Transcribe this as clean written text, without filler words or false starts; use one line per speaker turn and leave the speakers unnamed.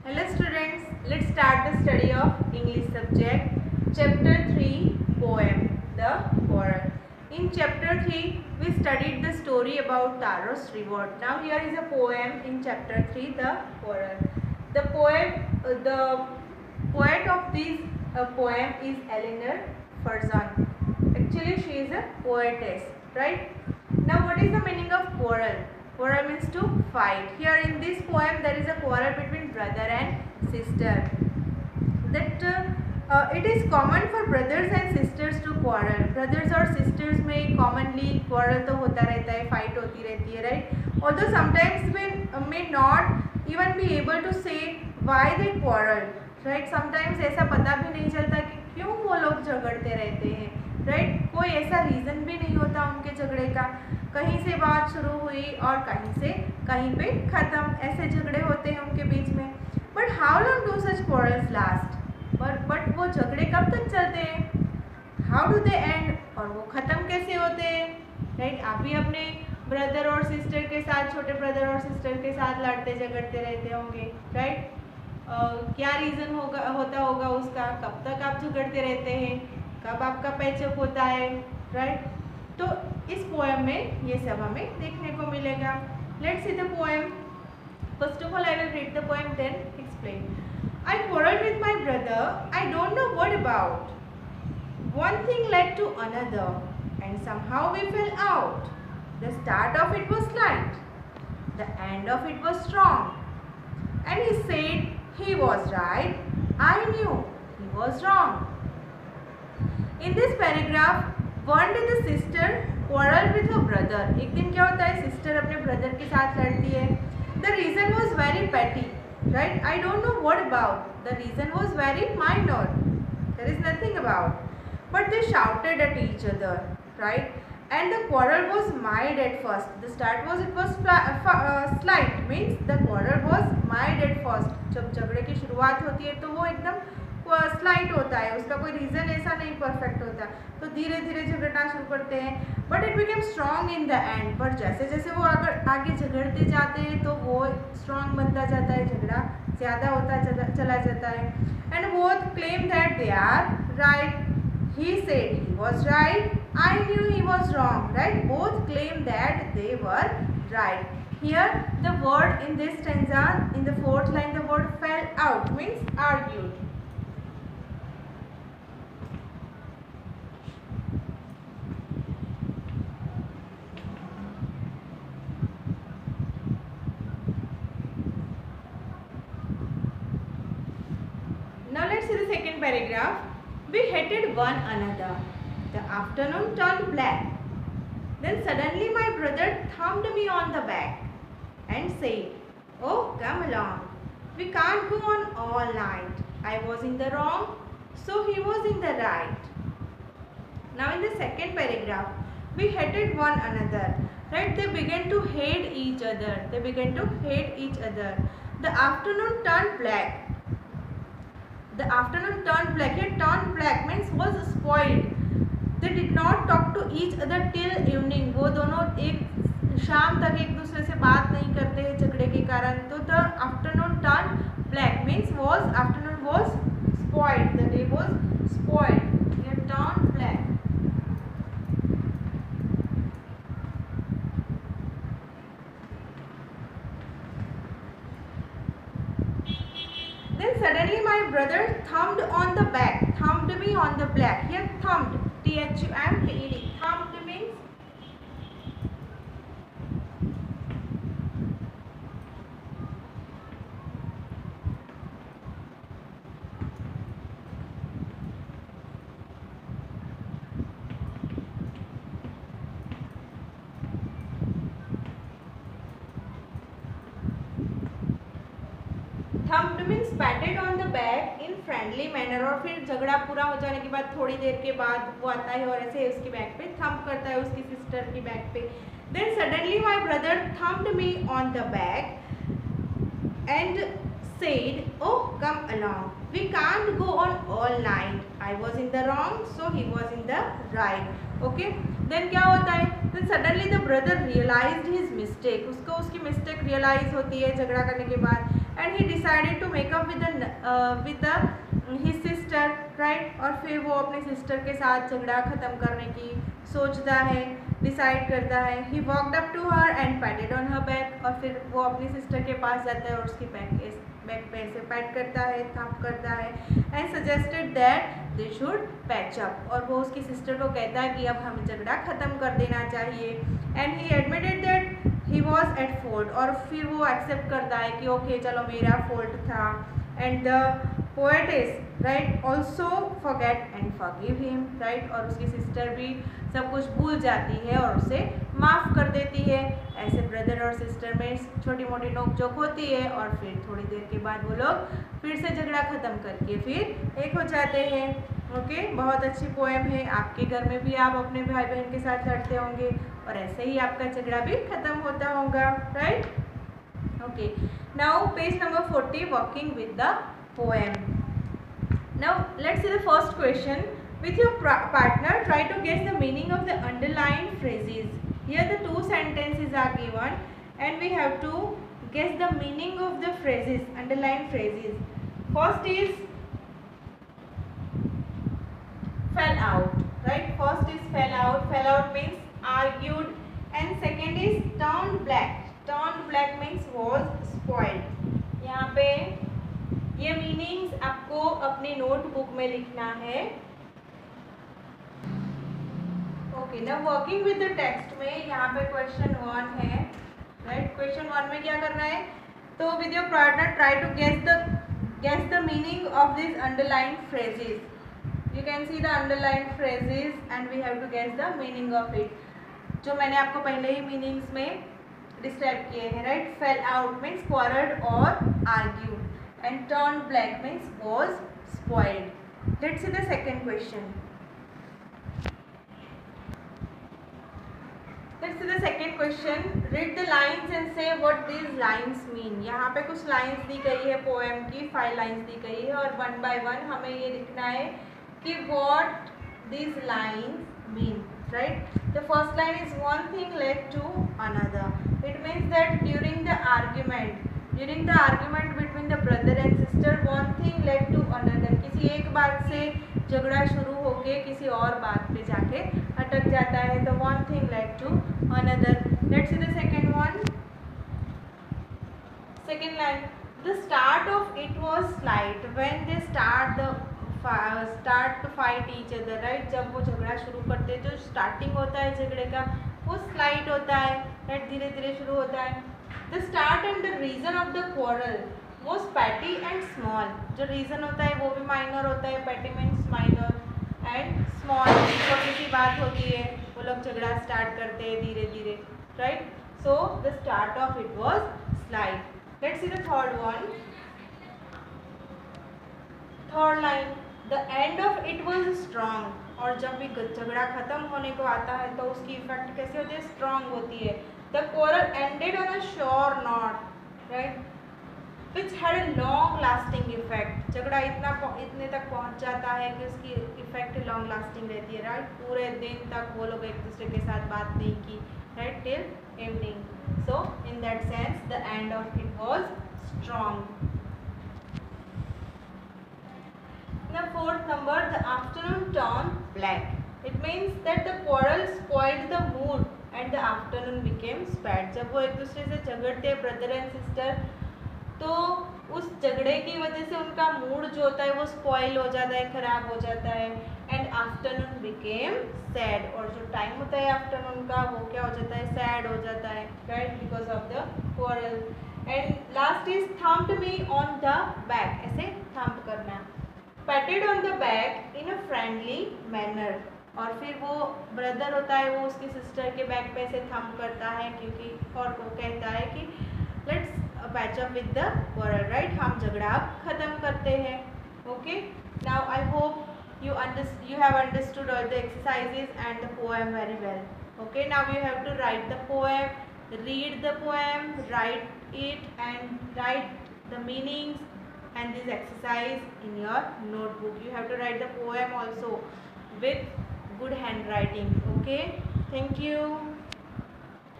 Hello students, let's start the study of English subject. Chapter 3 Poem, The Quarrel. In chapter 3 we studied the story about Taros reward. Now here is a poem in chapter 3 The Quarrel. The poet of this poem is Eleanor Curzon. Actually she is a poetess, right? Now what is the meaning of quarrel? Quarrel means to fight. Here in this poem there is a quarrel between brother and sister. It is common for brothers and sisters to quarrel. Brothers or sisters में commonly quarrel तो होता रहता है, fight होती रहती है, right? Although sometimes we may not even be able to say why they quarrel, right? Sometimes ऐसा पता भी नहीं चलता कि क्यों वो लोग झगड़ते रहते हैं, right? कोई ऐसा रीज़न भी नहीं होता उनके झगड़े का. कहीं से बात शुरू हुई और कहीं से कहीं पे ख़त्म, ऐसे झगड़े होते हैं उनके बीच में. But how long do such quarrels last? But वो झगड़े कब तक चलते हैं? How do they and? और वो ख़त्म कैसे होते हैं? राइट, आप भी अपने ब्रदर और सिस्टर के साथ, छोटे ब्रदर और सिस्टर के साथ लड़ते झगड़ते रहते होंगे, राइट? क्या रीज़न होता होगा उसका? कब तक आप झगड़ते रहते हैं? कब आपका पैचअप होता है, राइट? तो इस पोएम में ये सब हमें देखने को मिलेगा. Let's see the poem. First of all I will read the poem then explain. I quarreled with my brother. I don't know what about. One thing led to another, and somehow we fell out. The start of it was light. The end of it was strong. And he said he was right. I knew he was wrong. In this paragraph, one day the sister quarreled with her brother. एक दिन क्या होता है, sister अपने brother के साथ लड़ती है. The reason was very petty, right? I don't know what about. The reason was very minor. There is nothing about. But they shouted at each other, right? And the quarrel was mild at first. The start was it was slight, means the quarrel was mild at first. जब झगड़े की शुरुआत होती है तो वो एकदम slight होता है, उसका कोई रीज़न ऐसा नहीं परफेक्ट होता, तो धीरे धीरे झगड़ना शुरू करते हैं. But it became strong in the end. पर जैसे जैसे वो आगे झगड़ते जाते हैं तो वो स्ट्रॉन्ग बनता जाता है, झगड़ा ज़्यादा होता चला जाता है. And both claim that they are right. He said he was right. I knew he was wrong, right? Both claim that they were right. Here the word in this stanza, in the fourth line, the word fell out means argued. Now let's see the second paragraph. We hated one another. The afternoon turned black. Then suddenly my brother thumped me on the back and said, "Oh, come along. We can't go on all night." I was in the wrong, so he was in the right. Now in the second paragraph, we hated one another. Right? They began to hate each other. They began to hate each other. The afternoon turned black. The afternoon turned black. Here turned black means was spoiled. They did not talk to each other till evening. वो दोनों एक शाम तक एक दूसरे से बात नहीं करते हैं झगड़े के कारण. तो the afternoon turn black means was afternoon was spoiled. The day was spoiled. ये turn black. Then suddenly my brother thumped on the back. Thumped me on the back. Here thumped. Thumped. Thumped means thumped means patted on the back in friendly manner. और फिर झगड़ा पूरा हो जाने के बाद थोड़ी देर के बाद वो आता है और ऐसे उसकी बैक पे थम्प करता है, उसकी सिस्टर की बैक पे. Then suddenly my brother thumped me on the back and said, "oh, come along. We can't go on all night. I was in the wrong, so he was in the right." Okay, then क्या होता है? Then suddenly the brother realised his mistake. उसको उसकी mistake realise होती है झगड़ा करने के बाद. And he decided to make up with his sister, right. और फिर वो अपने सिस्टर के साथ झगड़ा ख़त्म करने की सोचता है, डिसाइड करता है। He walked up to her and patted on her back, और फिर वो अपनी सिस्टर के पास जाता है और उसकी बैक पे ऐसे पैट करता है, थंप करता है, and suggested that they should patch up, और वो उसकी सिस्टर को कहता है कि अब हमें झगड़ा ख़त्म कर देना चाहिए। And he admitted that he was at fault, और फिर वो एक्सेप्ट करता है कि ओके चलो मेरा फॉल्ट था। And the poetess, right, also forget and forgive him, right, और उसकी सिस्टर भी सब कुछ भूल जाती है और उसे माफ़ कर देती है। ऐसे ब्रदर और सिस्टर में छोटी मोटी नोक-झोंक होती है और फिर थोड़ी देर के बाद वो लोग फिर से झगड़ा ख़त्म करके फिर एक हो जाते हैं। ओके, बहुत अच्छी पोएम है। आपके घर में भी आप अपने भाई बहन के साथ लड़ते होंगे और ऐसे ही आपका झगड़ा भी ख़त्म होता होगा, right. Okay, now page number 40, working with the poem. Now let's see the first question. With your partner, try to guess the meaning of the underlined phrases. Here the two sentences are given and we have to guess the meaning of the phrases, underlined phrases. First is fell out, right? First is fell out. Fell out means argued, and second is turned black. Turned black means was spoiled. यहाँ पे ये meanings आपको अपनी notebook में लिखना है। Okay, now working with the text में यहाँ पे क्वेश्चन 1 है, राइट। क्वेश्चन 1 में क्या करना है, तो with your partner try to guess the meaning of this underlined phrases. You can see the underlined phrases and we have to guess the meaning of it, जो मैंने आपको पहले ही मीनिंग्स में डिस्क्राइब किए हैं, right. Fail out means quarrelled और argued, and turned black means was spoiled. Let's see the second question. Let's see the second question. Read the lines and say what these lines mean. यहाँ पे कुछ lines दी गई है poem की, 5 lines दी गई है और 1 by 1 हमें ये लिखना है कि what these lines mean, right? The first line is one thing led to another. It means that during the argument between the brother and sister, one thing led to another. किसी एक बात से झगड़ा शुरू होके किसी और बात पे जाके अटक जाता है, तो one thing led to another. Let's see the second one. Second line, the start of it was slight when they start to fight each other, right? जब वो झगड़ा शुरू करते हैं, जो स्टार्टिंग होता है झगड़े का वो स्लाइट होता है, राइट, धीरे धीरे शुरू होता है। The start and the reason of the quarrel was petty and small. जो reason होता है वो भी minor होता है, petty means minor and small, छोटी सी बात होती है, वो लोग झगड़ा start करते हैं धीरे धीरे, right? So the start of it was slight. Let's see the third one. Third line, the end of it was strong. और जब भी झगड़ा खत्म होने को आता है तो उसकी इफेक्ट कैसी होती है, स्ट्रॉन्ग होती है। The quarrel ended on a sure note, right, which had a long lasting effect. झगड़ा इतने तक पहुंच जाता है कि उसकी इफेक्ट लॉन्ग लास्टिंग रहती है, राइट। पूरे दिन तक वो लोग एक दूसरे के साथ बात नहीं की, right, till evening. So in that sense the end of it was strong. The fourth number, the afternoon turned black. It means that the quarrel spoiled the mood and the afternoon became sad. जब वो एक दूसरे से झगड़ते हैं brother and sister, तो उस झगड़े की वजह से उनका मूड जो होता है वो स्पॉइल हो जाता है, खराब हो जाता है। एंड आफ्टरनून बिकेम सैड, और जो टाइम होता है आफ्टरनून का वो क्या हो जाता है, सैड हो जाता है, right, because of the quarrel. And last is thumped me on the back, ऐसे थम्प करना। Patted on the back in a friendly manner, और फिर वो ब्रदर होता है वो उसकी सिस्टर के बैक पे से थंप करता है, क्योंकि और वो कहता है कि let's patch up with the quarrel, right, हम झगड़ा ख़त्म करते हैं। Okay, now I hope you have understood all the exercises and the poem very well. Okay, now you have to write the poem, read the poem, write it and write the meanings and this exercise in your notebook. You have to write the poem also with good handwriting. Okay, thank you.